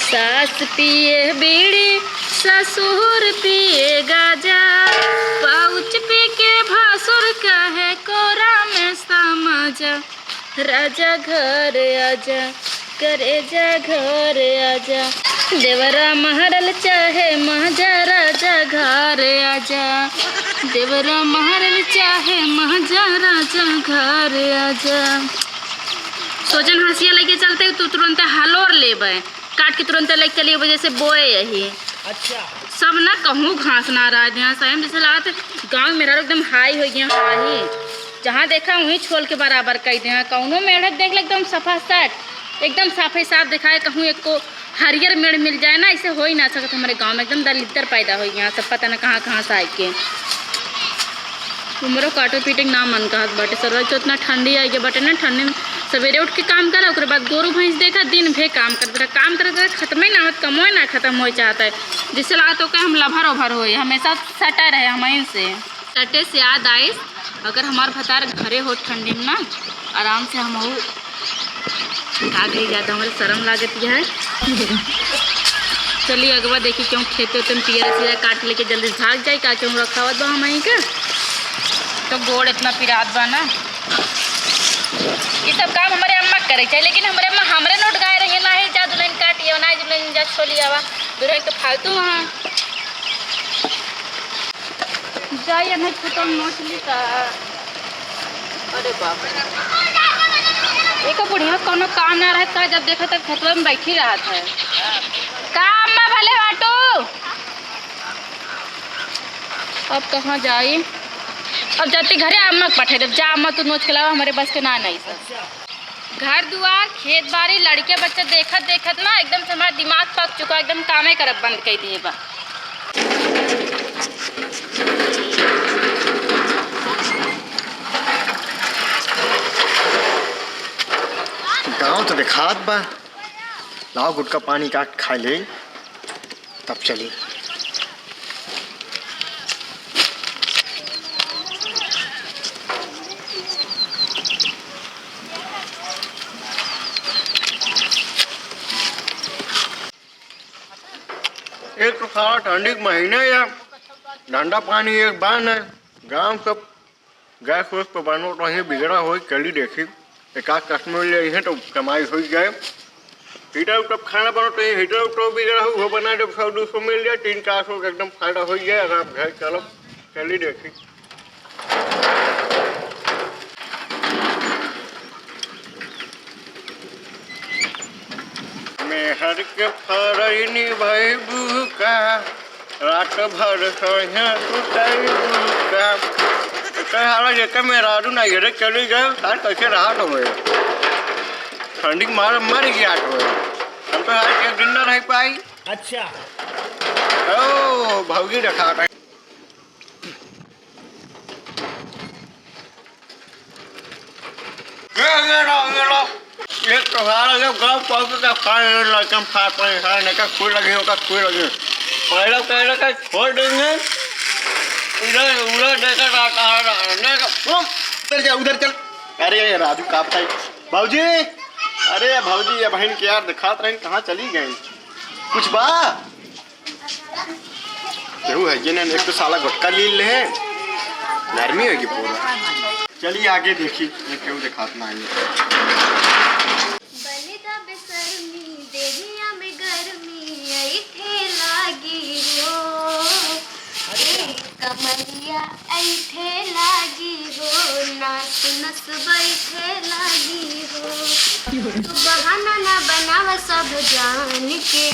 सास पिए बीड़ी ससुर पिए गाजा, पाउच पी के भासुर कहे कोरा में समाजा। राजा घर आजा करेजा घर आजा, देवरा महरल चाहे महाजा राजा घर आजा, देवरा महरल चाहे महाजा राजा घर आजा। सोचन हंसिया लेके चलते तो तुरंत हालोर लेबे, काट के तुरंत लेके चलिए वजह से बोए यही। अच्छा सब ना कहूँ घास ना रहा है सही जैसे लगा गाँव मेरा एकदम हाई हो गया हाई, जहाँ देखा वहीं छोल के बराबर कह दे। कहूँ मेढ़क देख ले एकदम सफा साट एकदम साफे साफ दिखाए, कहूँ एक को हरियर मेढ़ मिल जाए ना, ऐसे हो ही ना सकता हमारे गांव में। एकदम दलिद्दर पैदा हो गया सब, पता ना कहाँ कहाँ से आए के। उम्र काटो पीटे ना मन का बटे सर तो इतना ठंडी आई के बटे ना, ठंडी में सवेरे उठ के काम करा, उसके बाद गोरू भैंस देखा दिन भे काम करते रहा, काम करते रहे खत्म ही ना हो, कमो ना खत्म हो चाहता है। जिससे लगा तो क्या हम लभर ओभर हो हमेशा सटा रहे हमें से। सटे से याद आई अगर हमारे भतार घरे हो ठंडी में ना आराम से हम हो का गई ज़्यादा हमारे शर्म लागती है। चलिए अगवा देखिए क्यों खेते होते पियर से काट लेके जल्दी भाग जाए का क्यों रखा हुआ बा हमारी का, तो गोड़ इतना पिरात बा ना। ये सब काम हमारे अम्मा करे चाहिए, लेकिन हमारे अम्मा हमारे नोट गाए रही ना है, जा दुल्हन काटिए ना दुल्हन जा छोली आवा दुल्हन तो फालतू वहाँ जाइए नहीं छोटा मछली का। अरे बाप रे एक बुढ़िया कोनो काम ना रहता है, जब देखा तब खतवा में बैठी रहा था। काम में भले बाटो अब कहाँ जाए, अब जाते घरे अम्मा पठे जब जा अम्मा तो नोच के लावा हमारे बस के ना नहीं सर। घर दुआर खेत बाड़ी लड़के बच्चे देखत देखत ना एकदम से हमारा दिमाग पक चुका, एकदम कामे करब बंद कर दिए बा। गाँव तो देखात बा, लाओ गुटका पानी काट खा ले तब चली। एक तो सारा ठंडी के महीने या ठंडा पानी एक बान है, गाँव सब गैस वैस पर बनो तो ही बिगड़ा हो चली देखी एक आध कस्टमर ले हैं तो कमाई हो जाए। हीटर उटर खाना बनो तो हीटर उटर बिगड़ा हो वो बना जब 100-200 मिल जाए 300-400 का एकदम फायदा हो जाए। अगर आप घर चलो चली देखी। मेहर के फरनी भाई बुका रात भर सोया सुताई बुका कहारा जेका मेरा रू ना ये चली गए सार कैसे रहा तो हुए ठंडी मार मर गया तो हम तो आज एक दिन ना रह पाई। अच्छा ओ भौजी रखा था एक तो हारा जब गाँव पहुँचे का खाने लड़कम फाड़ पाए खाने का खुल लगे होगा खुल लगे पहले पहले का छोड़ देंगे इधर उधर देखा उधर चल। अरे राजू काप था भाजी, अरे भाजी ये बहन के यार दिखात रहे कहाँ चली गई कुछ बा केहू है ये एक तो साला गुटका ली ले नरमी होगी पूरा। चलिए आगे देखिए ये क्यों दिखात ना कमरिया ऐठे लागी हो नाच नस बैठे लागी हो तू बहाना ना बनावा सब जान के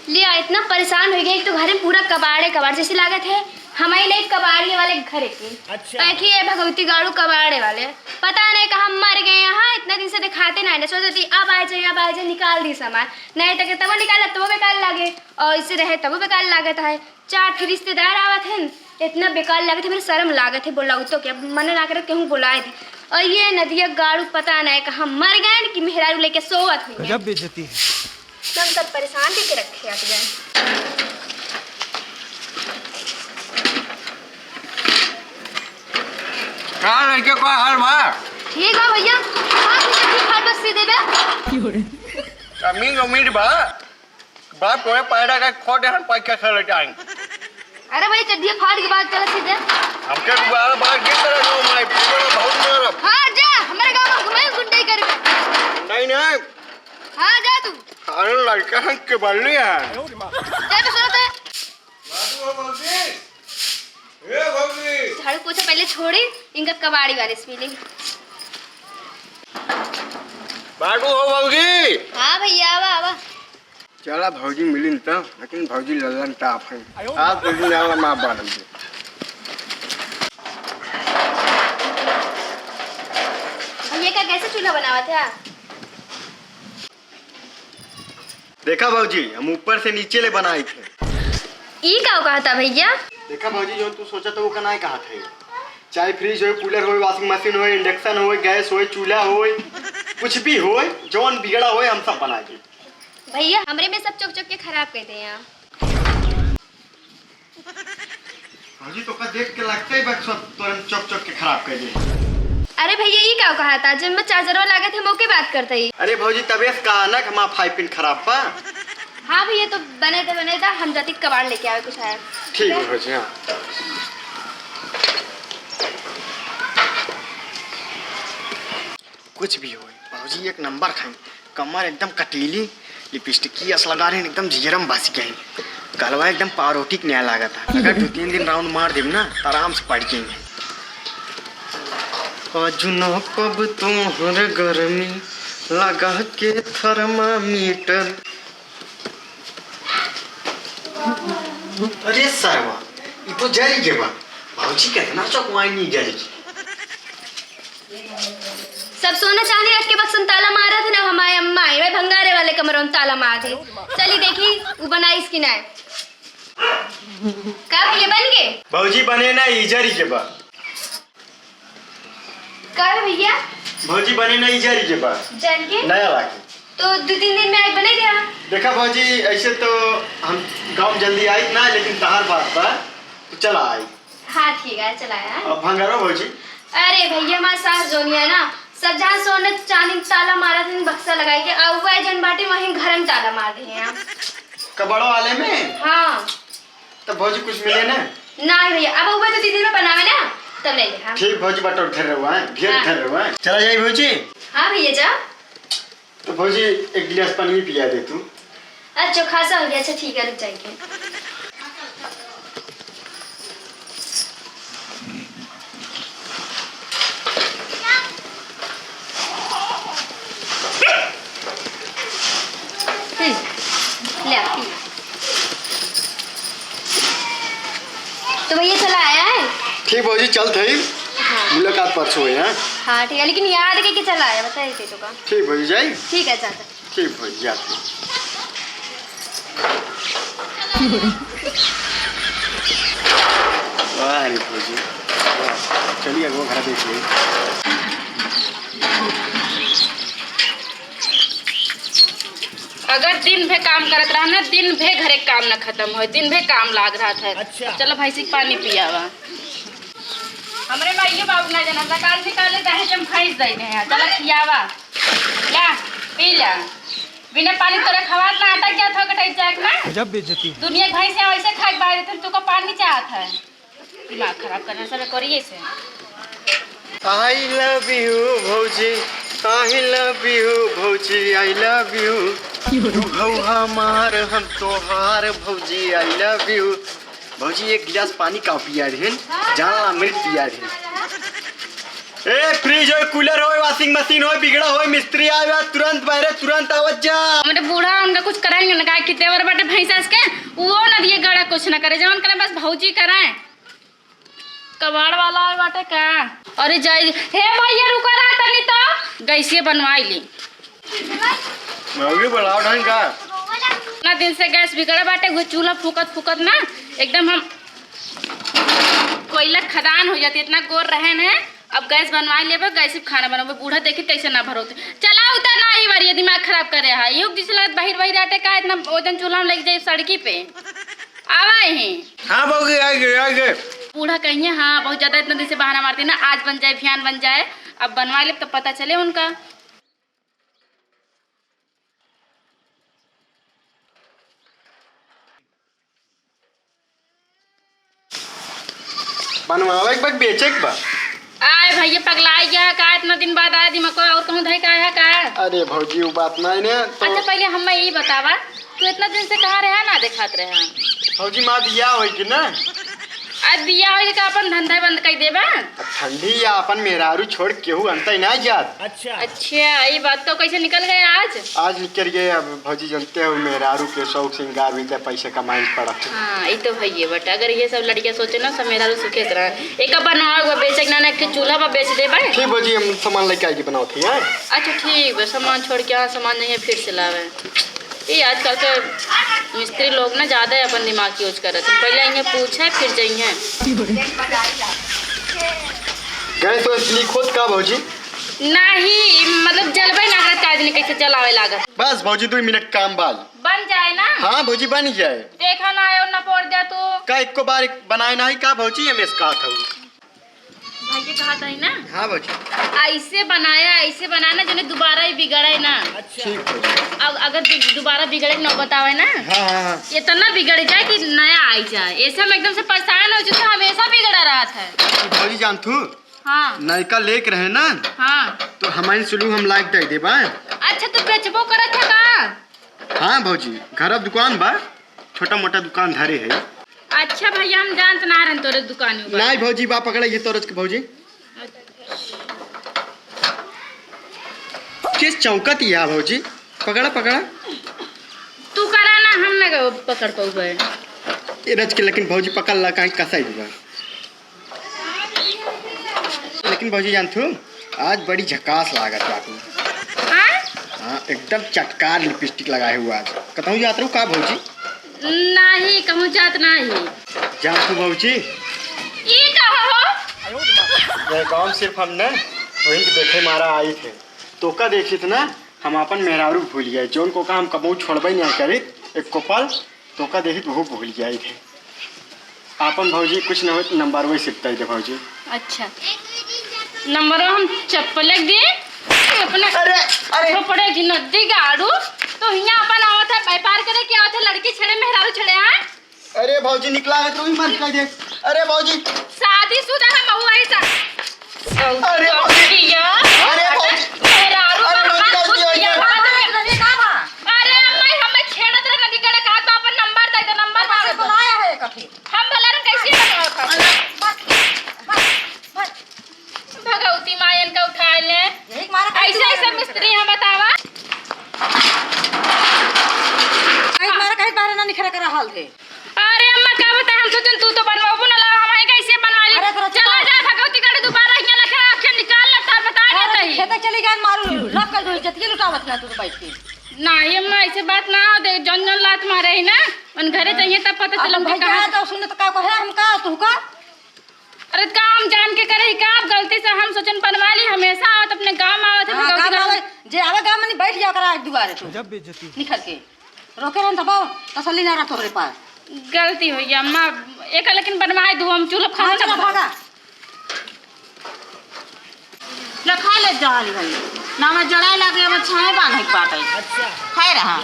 लिया। इतना परेशान हो गया तो घर में पूरा कबाड़े कबाड़ जैसे लागत है हमारे लिए कबाड़िए वाले घर के। अच्छा है भगवती गाड़ू कबाड़े वाले पता नहीं कहाँ मर गए यहाँ इतना दिन से दिखाते ना सोचती अब आ जाए निकाल दी सामान नहीं तक तब निकाल तब बेकार लागे और इससे रहे तब बेकार लागत है। 4 रिश्तेदार आवत है इतना बेकार लागत है मेरे शर्म लागत है बोला तो क्या मन ना कर कहूँ बुलाए दी और ये नदिया गाड़ू पता नहीं कहाँ मर गए कि मेहरारू लेके सोवत हुई जब बेइज्जती है सब परेशान करके रखे आप जाए। क्या लड़के को हाल बा ठीक है भैया, हाँ ठीक ठाक बस सी देबे। कमी उम्मीद बा तोरे पैदा का खोटे हम पैसा चले जाएंगे। अरे भाई चड्डी फाड़ के बाद चला सीधे। हमके बार बार के तरह नो माय पूरा बहुत मारब। हाँ जा, हमारे गांव में घुमाए गुंडे कर। नहीं हाँ जा तू। अरे लड़का हम के बल्ली है। जा तो सुनो तो। बाबू बाबूजी, ए बाबूजी। झाड़ू पोछा पहले छोड़ी, इनका कबाड़ी वाले स्मेलिंग। बाबू हो बाबूजी। हाँ भैया आवा आवा। चला भौजी मिली तो, लेकिन भौजी ललन टाप है। आप तो दिन आला मां बारम दे। ये का कैसे चूल्हा बनावा था? देखा भौजी, हम ऊपर से नीचे ले बनाए थे। ई का कहा था भैया? देखा भौजी, जो तू सोचा तो वो का नहीं कहा था। चाहे फ्रिज हो, कूलर हो, वॉशिंग मशीन हो, इंडक्शन हो, गैस हो, चूल्हा हो, कुछ भी हो, जौन बिगड़ा हो हम सब बना के। भैया हमरे में सब चौक चौक के खराब कर दे यहाँ। भौजी तो का देख के लगता है बस तुरंत चौक चौक के खराब कर दे। अरे भैया ये क्या कहा था? जब मैं चार्जरवा लगा थे मौके बात करते ही। अरे भौजी तबियत कहा ना कि हमारा 5 पिन खराब पा। हाँ भैया तो बने था हम जाती कबाड़ लेके आए कुछ आया। ठीक है भौजी। हाँ कुछ भी हो भौजी एक नंबर खाई। कमर एकदम कटीली, लिपस्टिक अस लगा रहे एकदम जिगरम बस गए। गलवा एकदम पारोटिक नया लगा था। अगर 2-3 दिन राउंड मार देव ना तो आराम से पड़ जाएंगे। कब तुम्हारे गर्मी लगा के थर्मामीटर। अरे सरवा ये तो जरी के बा। भौजी कितना चौकवाई नहीं जरी। सब सोना चांदी रख के बक्सन ताला मारा थे ना हमारे अम्मा। ये भंगारे वाले कमरों में ताला मार थे। चली देखी वो बनाई इसकी ना। का भैया बन गए? भौजी बने ना इजरी के बा। का भैया? भौजी बने ना इजरी के बा। जन के? नया लाके। तो 2-3 दिन में आज बने दिया। देखा भौजी ऐसे तो हम गांव जल्दी आई ना, लेकिन तहार बात बा तो चला आई। हाँ ठीक है चलाया। अब भंगारो भौजी। अरे भैया हमारे सास जोनिया ना सब जहाँ सोने चांदी ताला मारा थे बक्सा लगाई के आउवा जन बाटी वहीं घर में ताला मार दिए हैं। कबाड़ो वाले में? हाँ। तो भौजी कुछ मिले ना? नहीं भैया अब उबा तो दीदी में बनावे ना तब ले ले। हाँ ठीक भौजी बटोर ठहर रहा है, घेर हाँ। ठहर रहा है। चला जाए भौजी। हाँ भैया जा। तो भौजी एक गिलास पानी पिया दे तू। अच्छा खासा हो गया। अच्छा ठीक है रुक जाइए। ले पी। तो भैया चला आया है? ठीक भौजी चल थई। हाँ। मुलाकात परसों है। हाँ ठीक है लेकिन याद के चला आया बताइए थे तो का। ठीक भौजी जाई। ठीक है चाचा। ठीक भौजी याद। वाह रे भौजी चलिए वो घर देखिए। अगर दिन भर काम करत रहा ना, दिन भर घरे काम न खत्म हो, दिन भर काम लाग रहा था। अच्छा। चलो भैंसी पानी पियावा। हमरे माइये बाबू ना जाना काल से काले कहे हम भैंस दे दे हैं। चलो खियावा ला पी ला। बिना पानी तोरे खवात ना अटक जात हो कटै जाक ना। गजब बेइज्जती। दुनिया भैंस है वैसे खाए के बाद तुम को पानी चाहत है। दिमाग खराब करना सब करिए से। आई लव यू भौजी, आई लव यू भौजी, आई लव यू। तू हो हमार हम तोहार भौजी, आई लव यू। भौजी एक गिलास पानी का पिया रहे जाना अमृत पिया रहे। ए फ्रिज हो, कूलर हो, वॉशिंग मशीन हो, बिगड़ा हो, मिस्त्री आवे तुरंत बाहर तुरंत आवत जा। हमरे बूढ़ा उनका कुछ करेंगे ना का कि तेवर बाटे भैंसा के वो ना दिए गड़ा कुछ ना करे जवन करे बस भौजी कराए। कबाड़ वाला आए बाटे का। अरे जाई हे भैया रुका रहा तनी तो गैसीय बनवाई ली। मौगी बुलाओ ढंग का। ना दिन से गैस बिगड़ा बाटे वो चूल्हा फूकत फूकत ना एकदम हम कोयला खदान हो जाती। इतना गोर रहे न अब गैस बनवा लेबे गैस से खाना बनाबे। बूढ़ा देखी तैसे ना भरोते चला उतर ना ही बारी दिमाग खराब करे है। युग जिसला बाहर बाहर आटे का इतना वजन चूल्हा में लग जाए सड़की पे आवा ही। हाँ भौजी आ गए आ गए। बूढ़ा कहिए हाँ बहुत ज्यादा इतना दिन से बहाना मारती ना आज बन जाए फियान बन जाए अब बनवा ले तो पता चले उनका। बनवावे के बाद बेचे के बा। आए भैया पगलाई गया का, इतना दिन बाद आया दिमाग को और कहूँ धाई का है का। अरे भौजी वो बात नहीं ने तो। अच्छा पहले हम यही बतावा, तू इतना दिन से कहाँ रहा ना देखात रहा। भौजी माँ दिया हो कि ना, आज बिया हो का अपन धंधा बंद कर देबा। ठंडी या अपन मेहरारू छोड़ केहू अंतर नहीं जात। अच्छा ये बात तो कैसे निकल गए आज निकल गए। अब भौजी जानते हो मेहरारू के शौक श्रृंगार भी पैसे कमाई पड़ा। हाँ ये तो भैया बट अगर ये सब लड़कियां सोचे ना सब मेहरारू सुखे तरह एक बनवा बेचे ना एक चूल्हा पर बेच देबा। ठीक भौजी हम सामान लेके आएगी बनाओ थी। अच्छा ठीक है, सामान छोड़ के सामान नहीं है फिर से लावे। ये आजकल के मिस्त्री लोग ना ज़्यादा अपन दिमाग यूज कर रहे थे, पहले इन्हें पूछे फिर जाइए। गए तो लीक होत का भौजी? नहीं मतलब जलबे ना करत का आदमी कैसे जलावे लागत। बस भौजी 2 मिनट काम बाल बन जाए ना। हाँ भौजी बन जाए। देखा ना आयो ना पोड़ दे तू का एक को बार बनाए नहीं का भौजी हम इसका था भाई कहा था ना। हाँ भौजी ऐसे बनाना जो दोबारा ही बिगड़े ना। ठीक भौजी। अब अगर दोबारा बिगड़े न बतावे ना। हाँ इतना बिगड़ जाए कि नया आई जाए। ऐसे हम एकदम से परेशान हो चुके, हमेशा बिगड़ा रहा था। भौजी जानतू हाँ नयका लेक रहे ना। हाँ तो हमारी सुलू हम लाइक दे देबा। अच्छा तू बेचबो करत है का? हाँ भौजी घर अब दुकान बा, छोटा मोटा दुकान धरे है। अच्छा भैया हम जानत ना रहन तोरे दुकान में। नहीं भौजी बा पकड़े ये तोरज के भौजी किस चौकत या भौजी पकड़ा तू करा ना, हम ना पकड़ पाऊबे ये रज के। लेकिन भौजी पकड़ ला कहीं कसाई दुआ। लेकिन भौजी जानतू आज बड़ी झकास लागत है आपको। हाँ एकदम चटकार लिपस्टिक लगाए हुआ आज। कतहूँ जात रहूँ का भौजी? नहीं कहूँ जात नहीं। जानतू भौजी ये कहा हो? ये गाँव सिर्फ हम ना वहीं के देखे मारा आई थे तो का देखी थे ना हम अपन मेहरारू भूल गए। जोन को का हम कबू छोड़बे नहीं करी एक को पल तो का देखी वो भूल गए थे। आपन भौजी कुछ न हो नंबर वही सिपता थे भौजी। अच्छा नंबर हम चप्पल दे अपने अरे पड़ेगी नदी गाड़ू तो यहाँ अपन आवत है व्यापार करे क्या आवत है लड़की छड़े मेहरारू छड़े हैं। अरे भौजी निकला है तो ही मत कर दे। अरे भौजी शादीशुदा है बहु ऐसा। अरे भौजी अरे भौजी मेहरारू अरे भौजी गलती हो गई। अरे अम्मा हमें छेड़त रहे नदी गड़े का तो अपन नंबर दे दो। नंबर मांगे बुलाया है कभी हम भला रंग कैसे भगवती मायन का उठा ले ऐसे मिस्त्री हैं बतावा। अरे अम्मा क्या बता हम सोचन तू तो बनवाबू ना ला हमारे कैसे बनवा ली। चला जा भगवती गड़े दोबारा यहाँ लखा आंखें निकाल ले तार बता नहीं तही। खेत चली गई मारू लग कर दो जतिये लुटावत ना तू तो बैठ के। नहीं अम्मा ऐसे बात ना हो दे। जन जन लात मारे ही ना उन घरे चाहिए तब पता चला भाई कहा तो सुने तो का कहे हम का तू का। अरे काम जान के करे का गलती से हम सोचन बनवा ली। हमेशा आवत अपने गांव में आवत है गांव आवे जे आवे गांव में बैठ जा करा दुआरे तू जब बेइज्जती निकल के रोके रहन दबाओ तसल्ली ना रह तोरे पास। गलती हुई अम्मा एक लेकिन बनवाए दो हम चूल्हा खाना चला भागा लखा ले जाली भाई ना मैं जड़ाई लागे अब छाए बांध पाते। अच्छा खाए रहा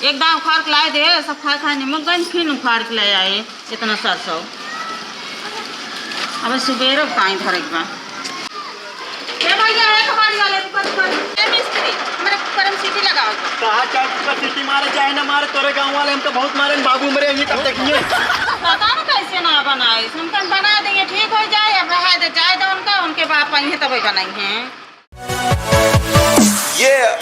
एकदम उखाड़ के लाए दे सब खाए निमक गंज फिर उखाड़ के ले आए इतना सरसों। अब सुबेरे पानी भरे के बाद भैया है कमानी वाले मिस्त्री मेरे कुकर में सीटी लगाओ। कहा चार कुकर सीटी मारे चाहे ना मारे तोरे गाँव वाले हम तो बहुत मारे बाबू मरे यही तब देखिए। पता ना कैसे ना बनाए हम बना देंगे ठीक हो जाए अब रहा दे जाए तो उनका उनके बाप आई है तभी बनाई है।